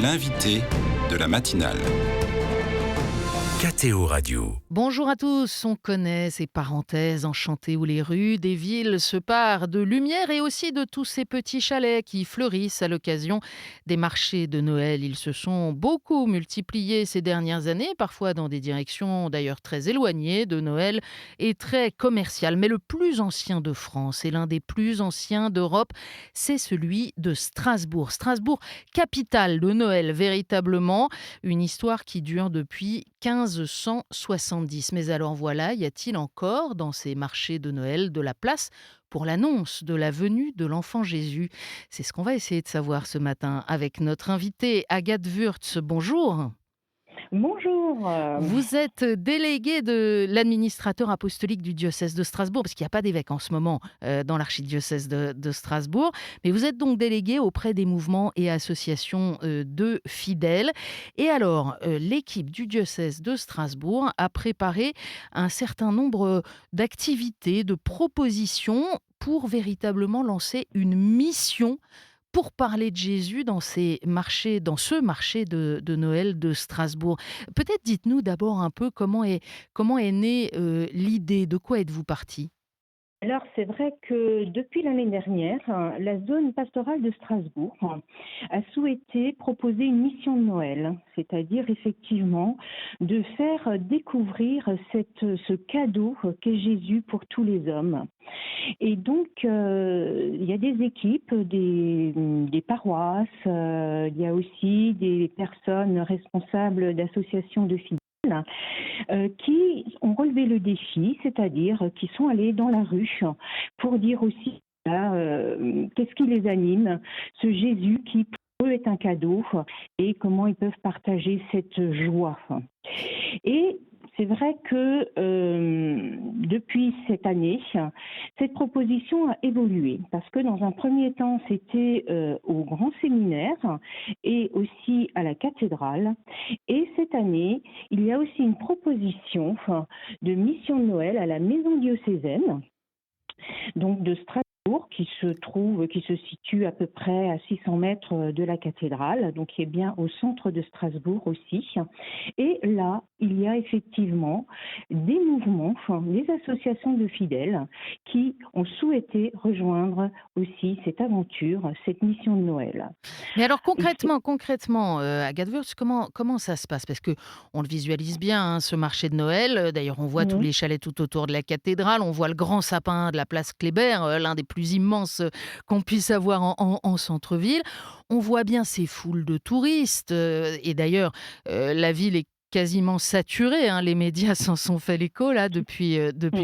L'invité de la matinale. KTO Radio. Bonjour à tous, on connaît ces parenthèses enchantées où les rues des villes se parent de lumière et aussi de tous ces petits chalets qui fleurissent à l'occasion des marchés de Noël. Ils se sont beaucoup multipliés ces dernières années, parfois dans des directions d'ailleurs très éloignées de Noël et très commerciales. Mais le plus ancien de France et l'un des plus anciens d'Europe, c'est celui de Strasbourg. Strasbourg, capitale de Noël véritablement, une histoire qui dure depuis 1570. Mais alors voilà, y a-t-il encore dans ces marchés de Noël de la place pour l'annonce de la venue de l'enfant Jésus? C'est ce qu'on va essayer de savoir ce matin avec notre invitée Agathe Wurtz. Bonjour. Bonjour. Vous êtes déléguée de l'administrateur apostolique du diocèse de Strasbourg, parce qu'il n'y a pas d'évêque en ce moment dans l'archidiocèse de Strasbourg, mais vous êtes donc déléguée auprès des mouvements et associations de fidèles. Et alors, l'équipe du diocèse de Strasbourg a préparé un certain nombre d'activités, de propositions pour véritablement lancer une mission pour parler de Jésus dans dans ce marché de Noël de Strasbourg. Peut-être dites-nous d'abord un peu comment est née l'idée, de quoi êtes-vous parti? Alors, c'est vrai que depuis l'année dernière, la zone pastorale de Strasbourg a souhaité proposer une mission de Noël, c'est-à-dire effectivement de faire découvrir ce cadeau qu'est Jésus pour tous les hommes. Et donc, il y a des équipes, des paroisses, il y a aussi des personnes responsables d'associations de fidèles qui ont relevé le défi, c'est-à-dire qui sont allés dans la rue pour dire aussi qu'est-ce qui les anime, ce Jésus qui pour eux est un cadeau et comment ils peuvent partager cette joie. Et c'est vrai que depuis cette année, cette proposition a évolué parce que dans un premier temps, c'était au grand séminaire et aussi à la cathédrale. Et cette année, il y a aussi une proposition de mission de Noël à la maison diocésaine, donc de Strasbourg, qui se situe à peu près à 600 mètres de la cathédrale, donc qui est bien au centre de Strasbourg aussi. Et là, il y a effectivement des mouvements, des associations de fidèles qui ont souhaité rejoindre aussi cette aventure, cette mission de Noël. Mais alors concrètement, Agathe Wurtz, comment ça se passe? Parce que on le visualise bien, hein, ce marché de Noël. D'ailleurs, on voit tous les chalets tout autour de la cathédrale. On voit le grand sapin de la place Kléber, l'un des plus immenses qu'on puisse avoir en centre-ville. On voit bien ces foules de touristes. Et d'ailleurs, la ville est quasiment saturée, hein. Les médias s'en sont fait l'écho là depuis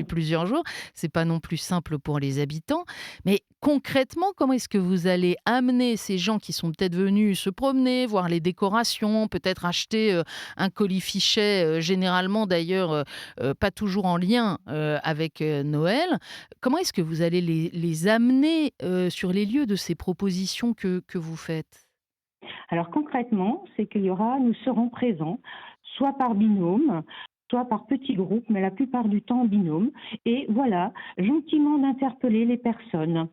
plusieurs jours. C'est pas non plus simple pour les habitants. Mais concrètement, comment est-ce que vous allez amener ces gens qui sont peut-être venus se promener, voir les décorations, peut-être acheter un colis-fichet, généralement d'ailleurs pas toujours en lien avec Noël. Comment est-ce que vous allez les amener sur les lieux de ces propositions que vous faites? Alors concrètement, c'est nous serons présents, soit par binôme, soit par petits groupes, mais la plupart du temps en binôme. Et voilà, gentiment d'interpeller les personnes,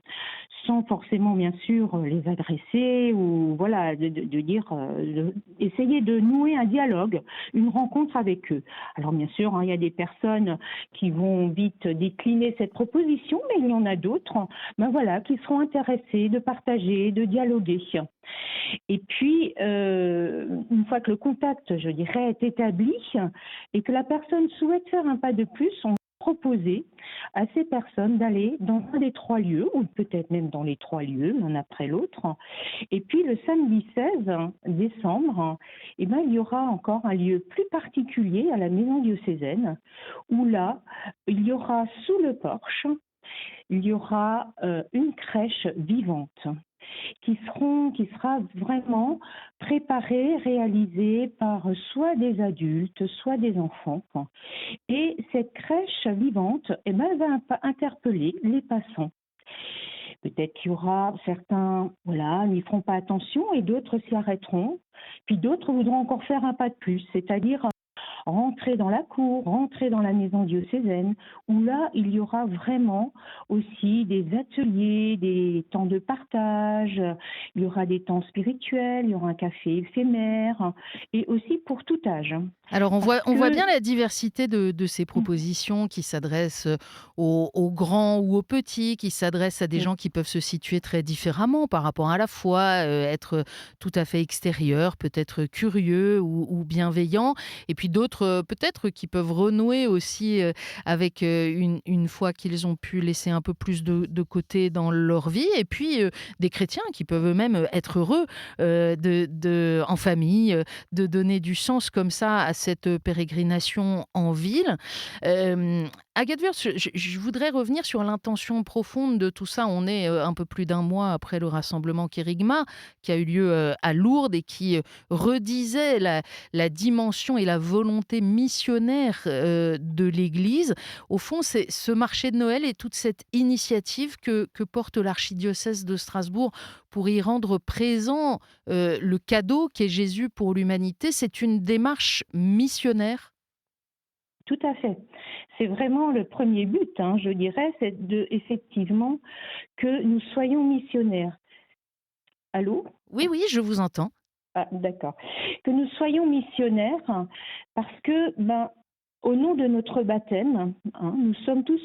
sans forcément bien sûr les agresser ou voilà, de dire, essayer de nouer un dialogue, une rencontre avec eux. Alors bien sûr, hein, il y a des personnes qui vont vite décliner cette proposition, mais il y en a d'autres, voilà, qui seront intéressés de partager, de dialoguer. Et puis, une fois que le contact, je dirais, est établi et que la personne souhaite faire un pas de plus, on va proposer à ces personnes d'aller dans un des trois lieux, ou peut-être même dans les trois lieux, l'un après l'autre. Et puis, le samedi 16 décembre, il y aura encore un lieu plus particulier à la maison diocésaine, où là, il y aura sous le porche, il y aura une crèche vivante qui sera vraiment préparée, réalisée par soit des adultes, soit des enfants. Et cette crèche vivante, elle va interpeller les passants. Peut-être qu'il y aura certains, voilà, n'y feront pas attention et d'autres s'y arrêteront. Puis d'autres voudront encore faire un pas de plus, c'est-à-dire rentrer dans la cour, rentrer dans la maison diocésaine, où là, il y aura vraiment aussi des ateliers, des temps de partage, il y aura des temps spirituels, il y aura un café éphémère, et aussi pour tout âge. Alors Parce on voit bien que la diversité de ces propositions qui s'adressent aux grands ou aux petits, qui s'adressent à des gens qui peuvent se situer très différemment par rapport à la foi, être tout à fait extérieurs, peut-être curieux ou bienveillants, et puis d'autres peut-être qui peuvent renouer aussi avec une foi qu'ils ont pu laisser un peu plus de côté dans leur vie, et puis des chrétiens qui peuvent eux-mêmes être heureux en famille, de donner du sens comme ça à cette pérégrination en ville. Agathe Wurtz, je voudrais revenir sur l'intention profonde de tout ça. On est un peu plus d'un mois après le rassemblement Kérigma qui a eu lieu à Lourdes et qui redisait la dimension et la volonté missionnaire de l'Église. Au fond, c'est ce marché de Noël et toute cette initiative que porte l'archidiocèse de Strasbourg pour y rendre présent le cadeau qu'est Jésus pour l'humanité. C'est une démarche missionnaire. tout à fait. C'est vraiment le premier but, je dirais, c'est effectivement que nous soyons missionnaires. Allô? Oui, oui, je vous entends. Ah, d'accord. Que nous soyons missionnaires parce que, au nom de notre baptême, nous sommes tous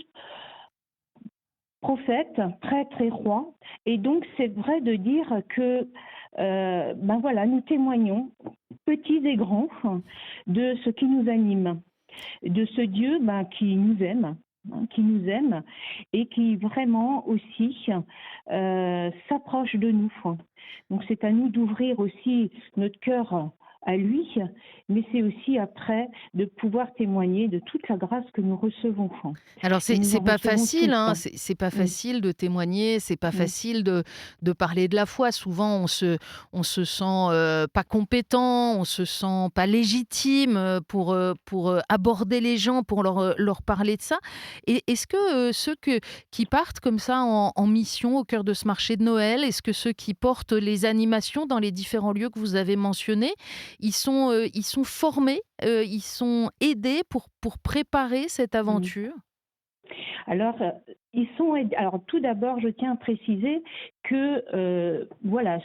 prophètes, prêtres et rois. Et donc, c'est vrai de dire que, voilà, nous témoignons, petits et grands, de ce qui nous anime, de ce Dieu qui nous aime et qui vraiment aussi s'approche de nous. Donc c'est à nous d'ouvrir aussi notre cœur à lui, mais c'est aussi après de pouvoir témoigner de toute la grâce que nous recevons. Alors Et nous c'est en pas recevons facile, tous. hein, c'est pas facile de témoigner, c'est pas Mm. facile de parler de la foi. Souvent on se sent pas compétent, on se sent pas légitime pour aborder les gens, pour leur parler de ça. Et est-ce que qui partent comme ça en mission au cœur de ce marché de Noël, est-ce que ceux qui portent les animations dans les différents lieux que vous avez mentionnés, ils sont formés, ils sont aidés pour préparer cette Mm. aventure? Alors, alors tout d'abord, je tiens à préciser que voilà,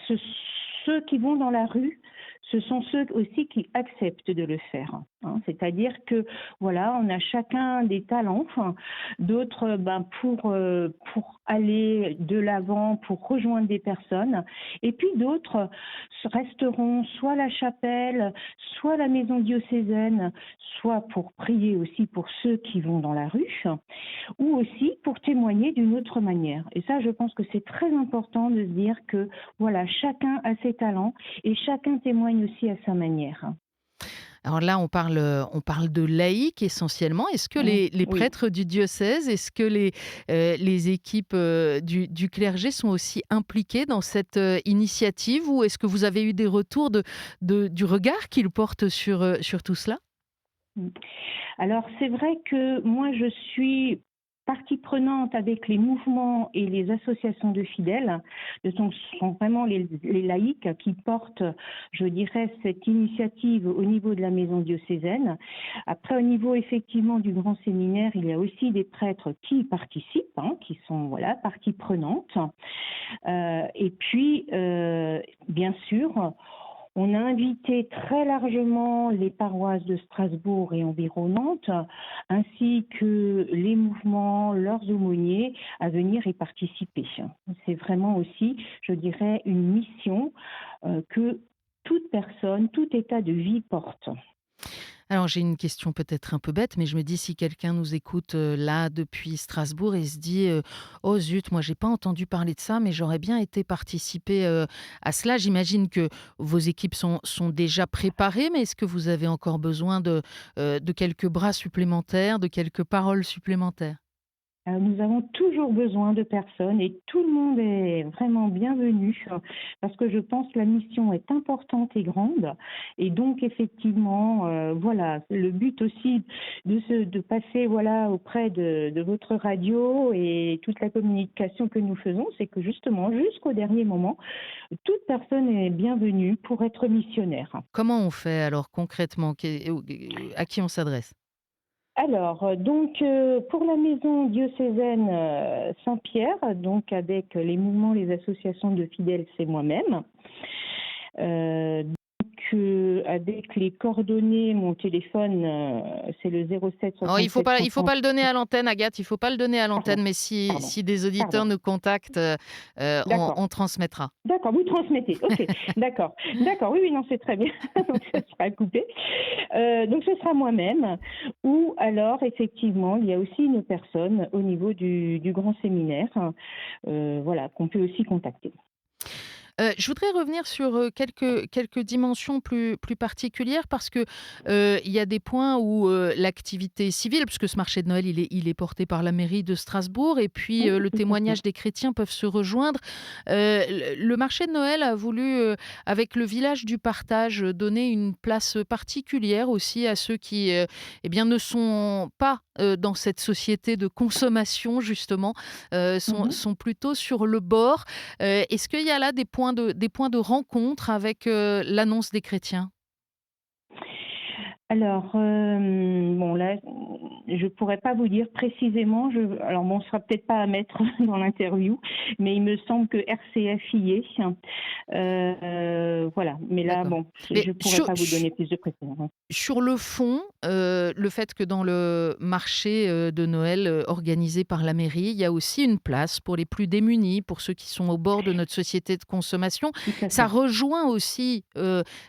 ceux qui vont dans la rue, ce sont ceux aussi qui acceptent de le faire. C'est-à-dire que voilà, on a chacun des talents, d'autres pour aller de l'avant, pour rejoindre des personnes, et puis d'autres resteront soit à la chapelle, soit à la maison diocésaine, soit pour prier aussi pour ceux qui vont dans la rue, ou aussi pour témoigner d'une autre manière. Et ça, je pense que c'est très important de se dire que voilà, chacun a ses talents et chacun témoigne aussi à sa manière. Alors là, on parle de laïcs essentiellement. Est-ce que les Oui. prêtres du diocèse, est-ce que les équipes du clergé sont aussi impliquées dans cette initiative, ou est-ce que vous avez eu des retours du regard qu'ils portent sur tout cela? Mm. Alors, c'est vrai que moi, je suis partie prenante avec les mouvements et les associations de fidèles. Ce sont vraiment les laïcs qui portent, je dirais, cette initiative au niveau de la maison diocésaine. Après, au niveau effectivement du grand séminaire, il y a aussi des prêtres qui y participent, qui sont voilà, partie prenante. Et puis, bien sûr, on a invité très largement les paroisses de Strasbourg et environnantes, ainsi que les mouvements, leurs aumôniers, à venir y participer. C'est vraiment aussi, je dirais, une mission que toute personne, tout état de vie porte. Alors j'ai une question peut-être un peu bête, mais je me dis si quelqu'un nous écoute là depuis Strasbourg et se dit oh zut, moi j'ai pas entendu parler de ça, mais j'aurais bien été participer à cela. J'imagine que vos équipes sont déjà préparées, mais est-ce que vous avez encore besoin de quelques bras supplémentaires, de quelques paroles supplémentaires? Nous avons toujours besoin de personnes et tout le monde est vraiment bienvenu parce que je pense que la mission est importante et grande et donc effectivement, voilà, le but aussi de passer voilà auprès de votre radio et toute la communication que nous faisons, c'est que justement jusqu'au dernier moment, toute personne est bienvenue pour être missionnaire. Comment on fait alors concrètement? À qui on s'adresse? Alors, pour la maison diocésaine Saint-Pierre, donc avec les mouvements, les associations de fidèles, c'est moi-même. Avec les coordonnées, mon téléphone, c'est le 07 Oh, 67 il faut 50. pas le donner à l'antenne, Agathe, il faut pas le donner à Pardon, l'antenne, mais si des auditeurs pardon. nous contactent, D'accord. on transmettra. D'accord, vous transmettez. OK, d'accord. D'accord, oui, oui, non, c'est très bien. Donc ça sera coupé. Donc ce sera moi-même ou alors effectivement, il y a aussi une personne au niveau du grand séminaire, voilà, qu'on peut aussi contacter. Je voudrais revenir sur, quelques dimensions plus particulières parce que, il y a des points où, l'activité civile, puisque ce marché de Noël, il est porté par la mairie de Strasbourg et puis, Oui, le tout à fait. témoignage des chrétiens peuvent se rejoindre. Le marché de Noël a voulu, avec le village du partage, donner une place particulière aussi à ceux qui, eh bien, ne sont pas, dans cette société de consommation justement, Mmh. sont plutôt sur le bord. Est-ce qu'il y a là des points de rencontre avec, l'annonce des chrétiens? Alors, bon là, je pourrais pas vous dire précisément, alors bon, ce sera peut-être pas à mettre dans l'interview, mais il me semble que RCF y est. Voilà, mais là, D'accord. bon, Mais je pourrais pas vous donner plus de précisions. sur le fond, le fait que dans le marché, de Noël, organisé par la mairie, il y a aussi une place pour les plus démunis, pour ceux qui sont au bord de notre société de consommation. Tout à Ça fait. rejoint aussi,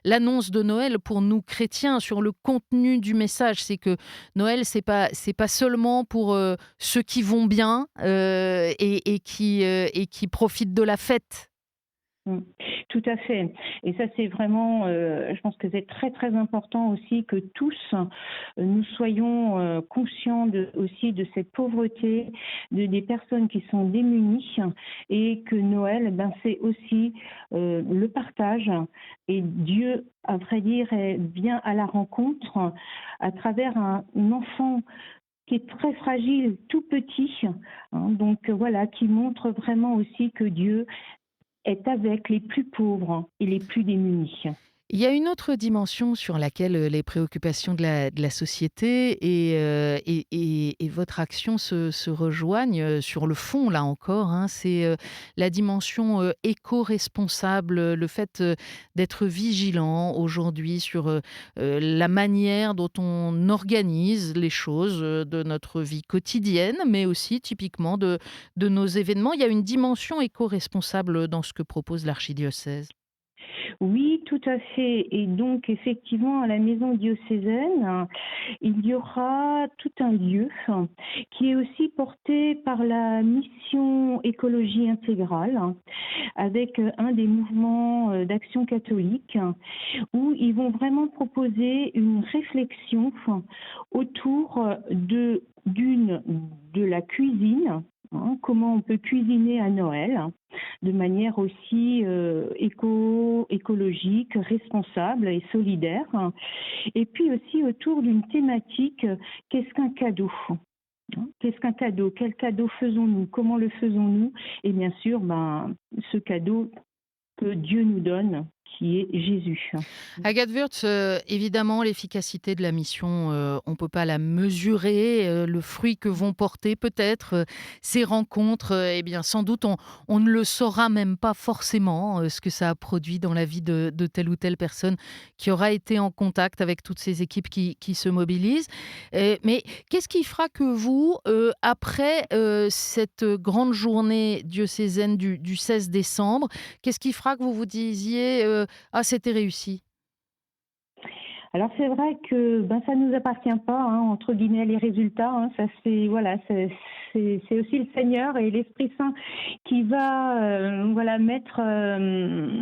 l'annonce de Noël pour nous chrétiens sur le contenu du message. C'est que Noël, c'est pas seulement pour, ceux qui vont bien, et qui profitent de la fête. Mmh. Tout à fait et ça, c'est vraiment, je pense que c'est très, très important aussi que tous, nous soyons, conscients aussi de cette pauvreté, des personnes qui sont démunies et que Noël, ben, c'est aussi, le partage et Dieu, à vrai dire, vient à la rencontre à travers un enfant qui est très fragile, tout petit, hein, donc voilà, qui montre vraiment aussi que Dieu est avec les plus pauvres et les plus démunis. Il y a une autre dimension sur laquelle, les préoccupations de la société et votre action se rejoignent, sur le fond, là encore, hein. C'est, la dimension, éco-responsable, le fait, d'être vigilant aujourd'hui sur, la manière dont on organise les choses, de notre vie quotidienne, mais aussi typiquement de nos événements. Il y a une dimension éco-responsable dans ce que propose l'archidiocèse. Oui, tout à fait et donc effectivement à la maison diocésaine, il y aura tout un lieu qui est aussi porté par la mission écologie intégrale avec, un des mouvements, d'action catholique où ils vont vraiment proposer une réflexion autour, de la cuisine, hein, comment on peut cuisiner à Noël de manière aussi, écologique, responsable et solidaire et puis aussi autour d'une thématique, qu'est-ce qu'un cadeau? Hein, qu'est-ce qu'un cadeau? Quel cadeau faisons-nous? Comment le faisons-nous? Et bien sûr, ben, ce cadeau que Dieu nous donne, qui est Jésus. Agathe Wurtz, évidemment, l'efficacité de la mission, on ne peut pas la mesurer. Le fruit que vont porter peut-être ces rencontres, eh bien, sans doute, on ne le saura même pas forcément, ce que ça a produit dans la vie de telle ou telle personne qui aura été en contact avec toutes ces équipes qui se mobilisent. Mais qu'est-ce qui fera que vous, après cette grande journée diocésaine du 16 décembre, qu'est-ce qui fera que vous vous disiez ah, c'était réussi. Alors c'est vrai que, ben, ça nous appartient pas, hein, entre guillemets, «les résultats», hein, ça c'est voilà, c'est aussi le Seigneur et l'Esprit Saint qui va, voilà, mettre,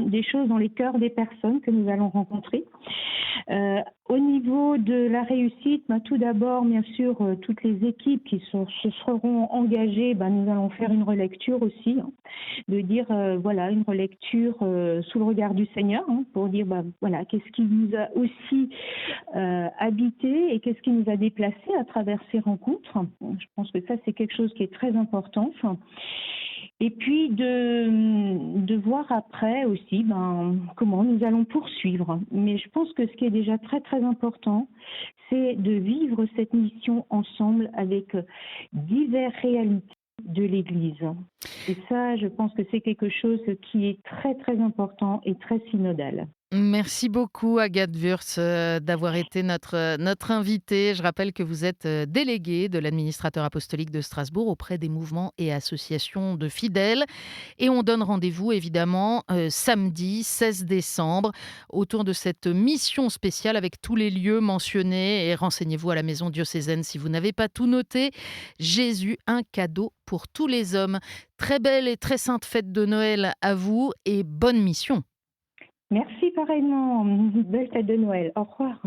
des des choses dans les cœurs des personnes que nous allons rencontrer. Au niveau de la réussite, tout d'abord, bien sûr, toutes les équipes qui se seront engagées, nous allons faire une relecture aussi, de dire, voilà, une relecture sous le regard du Seigneur, pour dire, voilà, qu'est-ce qui nous a aussi habité et qu'est-ce qui nous a déplacés à travers ces rencontres. Je pense que ça, c'est quelque chose qui est très important. Et puis de voir après aussi comment nous allons poursuivre. Mais je pense que ce qui est déjà très très important, c'est de vivre cette mission ensemble avec diverses réalités de l'Église. Et ça, je pense que c'est quelque chose qui est très très important et très synodal. Merci beaucoup Agathe Wurtz d'avoir été notre invitée. Je rappelle que vous êtes déléguée de l'administrateur apostolique de Strasbourg auprès des mouvements et associations de fidèles. Et on donne rendez-vous évidemment samedi 16 décembre autour de cette mission spéciale avec tous les lieux mentionnés. Et renseignez-vous à la maison diocésaine si vous n'avez pas tout noté. Jésus, un cadeau pour tous les hommes. Très belle et très sainte fête de Noël à vous et bonne mission. Merci pareillement. Belle fête de Noël. Au revoir.